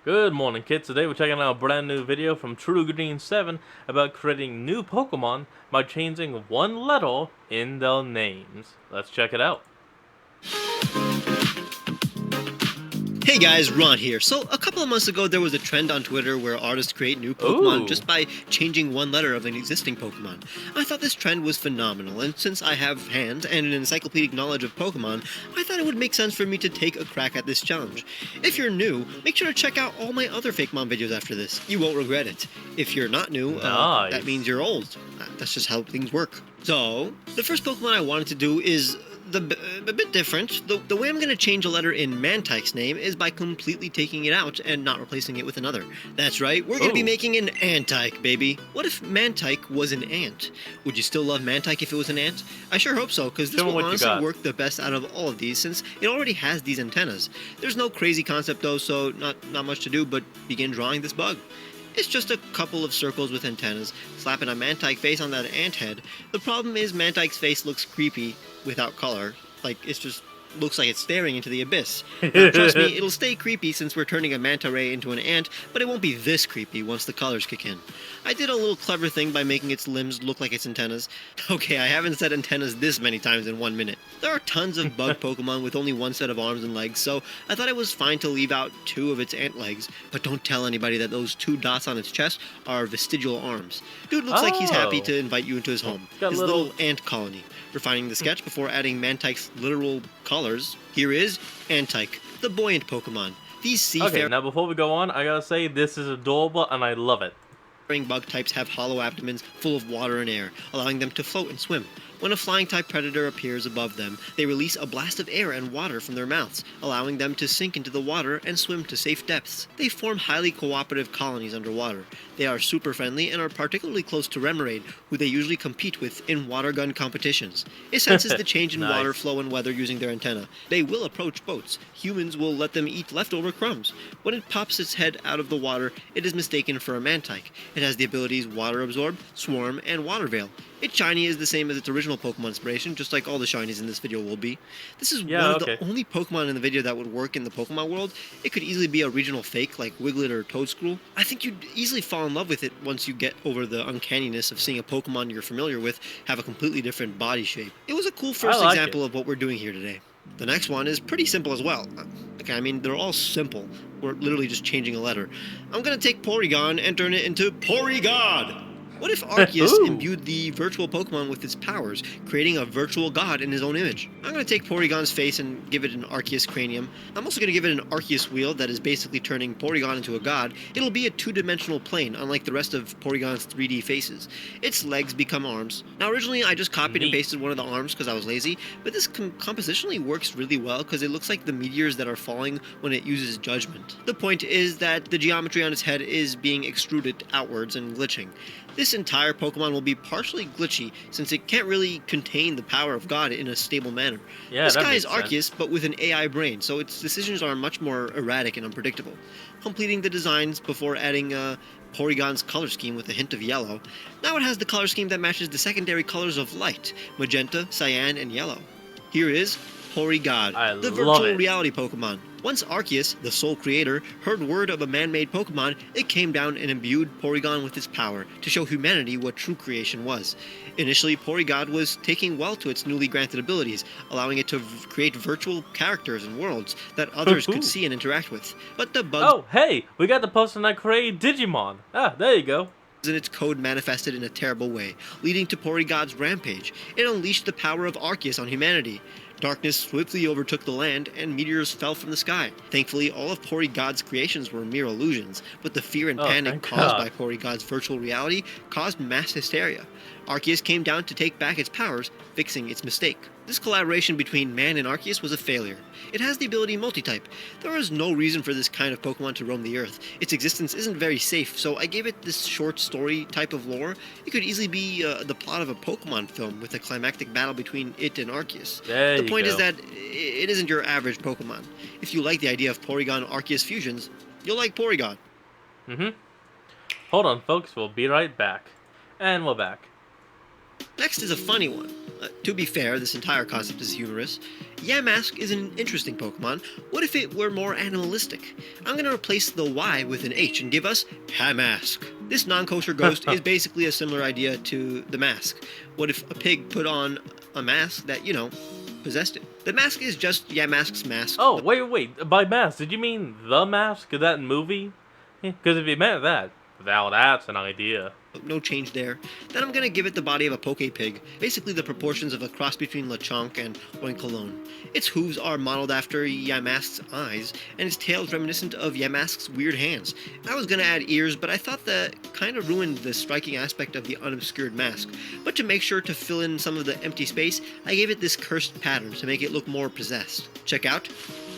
Good morning, kids. Today we're checking out a brand new video from True Green 7 about creating new Pokemon by changing one letter in their names. Let's check it out. Hey guys, Ron here. So, a couple of months ago there was a trend on Twitter where artists create new Pokemon Ooh. just by changing one letter of an existing Pokemon. I thought this trend was phenomenal, and since I have hands and an encyclopedic knowledge of Pokemon, I thought it would make sense for me to take a crack at this challenge. If you're new, make sure to check out all my other Fakemon videos after this. You won't regret it. If you're not new, Nice. that means you're old. That's just how things work. So, the first Pokemon I wanted to do is a bit different. The way I'm going to change a letter in Mantyke's name is by completely taking it out and not replacing it with another. That's right, we're going to be making an Antyke, baby. What if Mantyke was an ant? Would you still love Mantyke if it was an ant? I sure hope so, because this will honestly work the best out of all of these since it already has these antennas. There's no crazy concept though, so not much to do but begin drawing this bug. It's just a couple of circles with antennas, slapping a Mantyke face on that ant head. The problem is Mantyke's face looks creepy without color, like it just looks like it's staring into the abyss. Now trust me, it'll stay creepy since we're turning a manta ray into an ant, but it won't be this creepy once the colors kick in. I did a little clever thing by making its limbs look like its antennas. Okay, I haven't said antennas this many times in 1 minute. There are tons of bug Pokemon with only one set of arms and legs, so I thought it was fine to leave out 2 of its ant legs, but don't tell anybody that those 2 dots on its chest are vestigial arms. Dude looks like he's happy to invite you into his home, his little ant colony. Refining the sketch before adding Mantyke's literal colors, here is Antyke, the buoyant Pokemon. These seafaring... Okay, now before we go on, I gotta say this is adorable and I love it. Bug types have hollow abdomens full of water and air, allowing them to float and swim. When a flying-type predator appears above them, they release a blast of air and water from their mouths, allowing them to sink into the water and swim to safe depths. They form highly cooperative colonies underwater. They are super friendly and are particularly close to Remoraid, who they usually compete with in water gun competitions. It senses the change in water flow and weather using their antenna. They will approach boats. Humans will let them eat leftover crumbs. When it pops its head out of the water, it is mistaken for a Mantyke. It has the abilities Water Absorb, Swarm, and Water Veil. Its shiny is the same as its original Pokemon inspiration, just like all the shinies in this video will be. This is one of the only Pokemon in the video that would work in the Pokemon world. It could easily be a regional fake like Wiglet or Toedscruel. I think you'd easily fall in love with it once you get over the uncanniness of seeing a Pokemon you're familiar with have a completely different body shape. It was a cool first example of what we're doing here today. The next one is pretty simple as well. Okay, I mean, they're all simple. We're literally just changing a letter. I'm gonna take Porygon and turn it into Porygod! What if Arceus imbued the virtual Pokemon with its powers, creating a virtual god in his own image? I'm going to take Porygon's face and give it an Arceus cranium. I'm also going to give it an Arceus wheel that is basically turning Porygon into a god. It'll be a 2-dimensional plane, unlike the rest of Porygon's 3D faces. Its legs become arms. Now originally I just copied and pasted one of the arms because I was lazy, but this compositionally works really well because it looks like the meteors that are falling when it uses Judgment. The point is that the geometry on its head is being extruded outwards and glitching. This entire Pokemon will be partially glitchy, since it can't really contain the power of God in a stable manner. This guy is Arceus, but with an AI brain, so its decisions are much more erratic and unpredictable. Completing the designs before adding Porygon's color scheme with a hint of yellow. Now it has the color scheme that matches the secondary colors of light, magenta, cyan, and yellow. Here is Porygod, the virtual reality Pokemon. Once Arceus, the sole creator, heard word of a man-made Pokemon, it came down and imbued Porygon with its power to show humanity what true creation was. Initially, Porygod was taking well to its newly granted abilities, allowing it to create virtual characters and worlds that others could see and interact with. But the bugs... Oh, hey! We got the person that created Digimon! Ah, there you go. And its code manifested in a terrible way, leading to Porygod's rampage. It unleashed the power of Arceus on humanity. Darkness swiftly overtook the land, and meteors fell from the sky. Thankfully, all of Porygod's creations were mere illusions, but the fear and panic caused by Porygod's virtual reality caused mass hysteria. Arceus came down to take back its powers, fixing its mistake. This collaboration between man and Arceus was a failure. It has the ability Multi-type. There is no reason for this kind of Pokemon to roam the Earth. Its existence isn't very safe, so I gave it this short story type of lore. It could easily be the plot of a Pokemon film with a climactic battle between it and Arceus. The point is that it isn't your average Pokemon. If you like the idea of Porygon-Arceus fusions, you'll like Porygon. Hold on, folks. We'll be right back. And we're back. Next is a funny one. To be fair, this entire concept is humorous. Yamask is an interesting Pokemon. What if it were more animalistic? I'm going to replace the Y with an H and give us Hamask. This non-kosher ghost is basically a similar idea to the mask. What if a pig put on a mask that, possessed it? The mask is just Yamask's mask. Oh, wait. By mask, did you mean The Mask? That movie? Because if you meant that, now that's an idea. No change there. Then I'm gonna give it the body of a poke pig, basically the proportions of a cross between Lechonk and Oinkologne. Its hooves are modeled after Yamask's eyes, and its tail is reminiscent of Yamask's weird hands. I was gonna add ears, but I thought that kind of ruined the striking aspect of the unobscured mask. But to make sure to fill in some of the empty space, I gave it this cursed pattern to make it look more possessed. Check out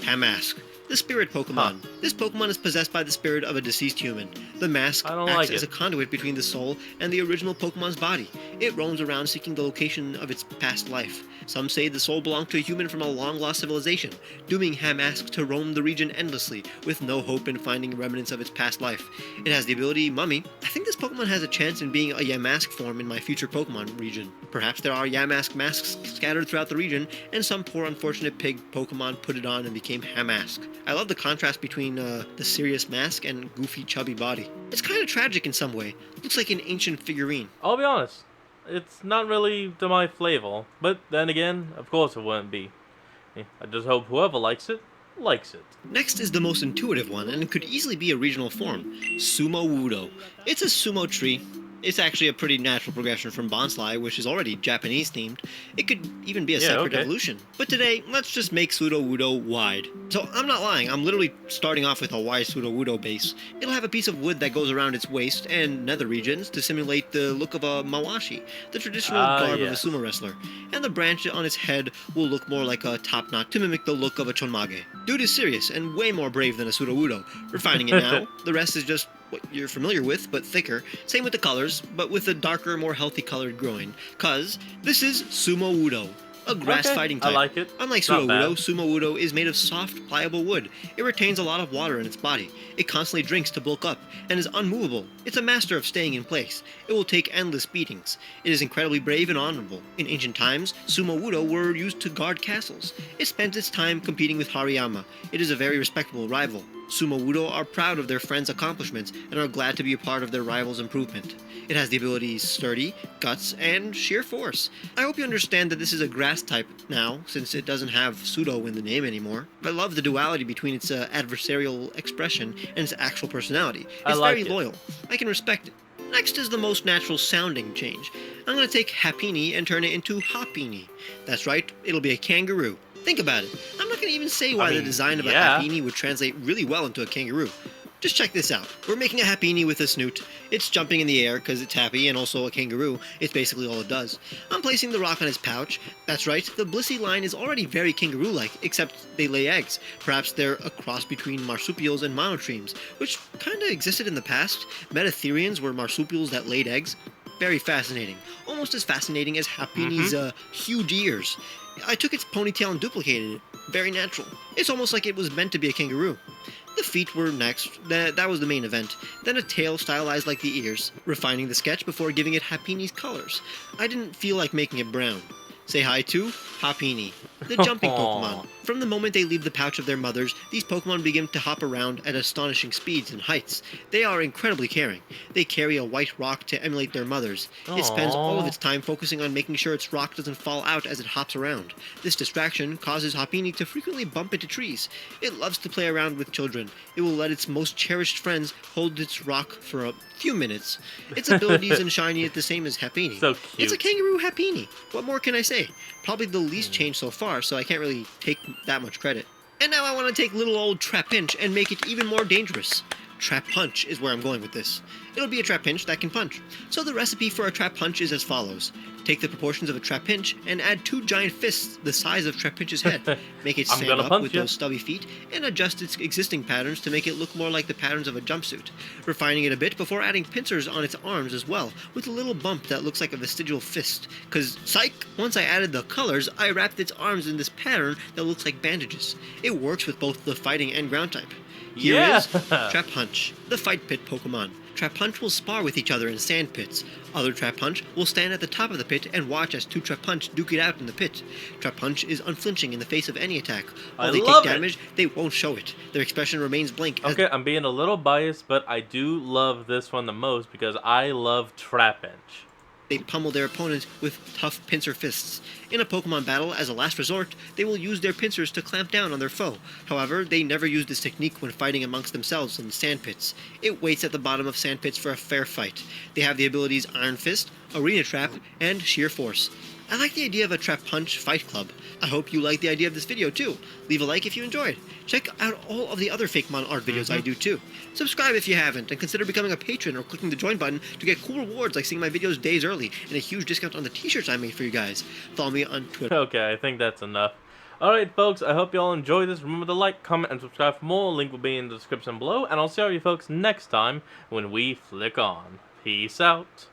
Hamask. The spirit Pokemon. This Pokemon is possessed by the spirit of a deceased human. The mask acts as a conduit between the soul and the original Pokemon's body. It roams around seeking the location of its past life. Some say the soul belonged to a human from a long-lost civilization, dooming Hamask to roam the region endlessly, with no hope in finding remnants of its past life. It has the ability Mummy. I think this Pokemon has a chance in being a Yamask form in my future Pokemon region. Perhaps there are Yamask masks scattered throughout the region, and some poor unfortunate pig Pokemon put it on and became Hamask. I love the contrast between the serious mask and goofy chubby body. It's kind of tragic in some way. Looks like an ancient figurine. I'll be honest, it's not really to my flavor, but then again, of course it wouldn't be. I just hope whoever likes it. Next is the most intuitive one, and it could easily be a regional form, Sumowudo. It's a sumo tree. It's actually a pretty natural progression from Bonsly, which is already Japanese themed. It could even be a separate evolution. But today, let's just make Sudowoodo wide. So I'm not lying, I'm literally starting off with a wide Sudowoodo base. It'll have a piece of wood that goes around its waist and nether regions to simulate the look of a mawashi, the traditional garb of a sumo wrestler. And the branch on its head will look more like a top knot to mimic the look of a chonmage. Dude is serious and way more brave than a Sudowoodo. Refining it now, the rest is just what you're familiar with, but thicker. Same with the colors, but with a darker, more healthy colored groin. Cause this is Sumowudo, a grass fighting type. I like it. Unlike Sudowoodo, Sumowudo is made of soft, pliable wood. It retains a lot of water in its body. It constantly drinks to bulk up, and is unmovable. It's a master of staying in place. It will take endless beatings. It is incredibly brave and honorable. In ancient times, Sumowudo were used to guard castles. It spent its time competing with Hariyama. It is a very respectable rival. Sumowudo are proud of their friends' accomplishments and are glad to be a part of their rival's improvement. It has the abilities Sturdy, Guts, and Sheer Force. I hope you understand that this is a grass type now, since it doesn't have Pseudo in the name anymore. I love the duality between its adversarial expression and its actual personality. It's very loyal. I can respect it. Next is the most natural sounding change. I'm going to take Happiny and turn it into Hoppiny. That's right, it'll be a kangaroo. Think about it. I'm not going to even say why the design of a Happiny would translate really well into a kangaroo. Just check this out. We're making a Happiny with a snoot. It's jumping in the air because it's happy and also a kangaroo. It's basically all it does. I'm placing the rock on its pouch. That's right, the Blissey line is already very kangaroo-like, except they lay eggs. Perhaps they're a cross between marsupials and monotremes, which kinda existed in the past. Metatherians were marsupials that laid eggs. Very fascinating. Almost as fascinating as Happiny's huge ears. I took its ponytail and duplicated it. Very natural. It's almost like it was meant to be a kangaroo. The feet were next. That was the main event. Then a tail stylized like the ears, refining the sketch before giving it Happiny's colors. I didn't feel like making it brown. Say hi to Happiny, the jumping Pokemon. From the moment they leave the pouch of their mothers, these Pokemon begin to hop around at astonishing speeds and heights. They are incredibly caring. They carry a white rock to emulate their mothers. It spends all of its time focusing on making sure its rock doesn't fall out as it hops around. This distraction causes Happiny to frequently bump into trees. It loves to play around with children. It will let its most cherished friends hold its rock for a few minutes. Its abilities and shiny are the same as Happiny. So cute. It's a kangaroo Happiny. What more can I say? Probably the least change so far, so I can't really take that much credit. And now I want to take little old Trapinch and make it even more dangerous. Trappunch is where I'm going with this. It'll be a Trapinch that can punch. So the recipe for a Trappunch is as follows. Take the proportions of a Trapinch and add 2 giant fists the size of Trapinch's head. Make it stand up with those stubby feet and adjust its existing patterns to make it look more like the patterns of a jumpsuit. Refining it a bit before adding pincers on its arms as well, with a little bump that looks like a vestigial fist. Cause, psych! Once I added the colors, I wrapped its arms in this pattern that looks like bandages. It works with both the fighting and ground type. Here Yeah. is Trappunch, the fight pit Pokemon. Trappunch will spar with each other in sand pits. Other Trappunch will stand at the top of the pit and watch as two Trappunch duke it out in the pit. Trappunch is unflinching in the face of any attack. While they take damage, they won't show it. Their expression remains blank. Okay, I'm being a little biased, but I do love this one the most because I love Trapinch. They pummel their opponents with tough pincer fists. In a Pokemon battle, as a last resort, they will use their pincers to clamp down on their foe. However, they never use this technique when fighting amongst themselves in sand pits. It waits at the bottom of sand pits for a fair fight. They have the abilities Iron Fist, Arena Trap, and Sheer Force. I like the idea of a Trappunch fight club. I hope you like the idea of this video too. Leave a like if you enjoyed. Check out all of the other Fakemon art videos I do too. Subscribe if you haven't, and consider becoming a patron or clicking the join button to get cool rewards like seeing my videos days early and a huge discount on the t-shirts I made for you guys. Follow me on Twitter. Okay, I think that's enough. Alright folks, I hope you all enjoyed this. Remember to like, comment, and subscribe for more. Link will be in the description below, and I'll see all you folks next time when we flick on. Peace out.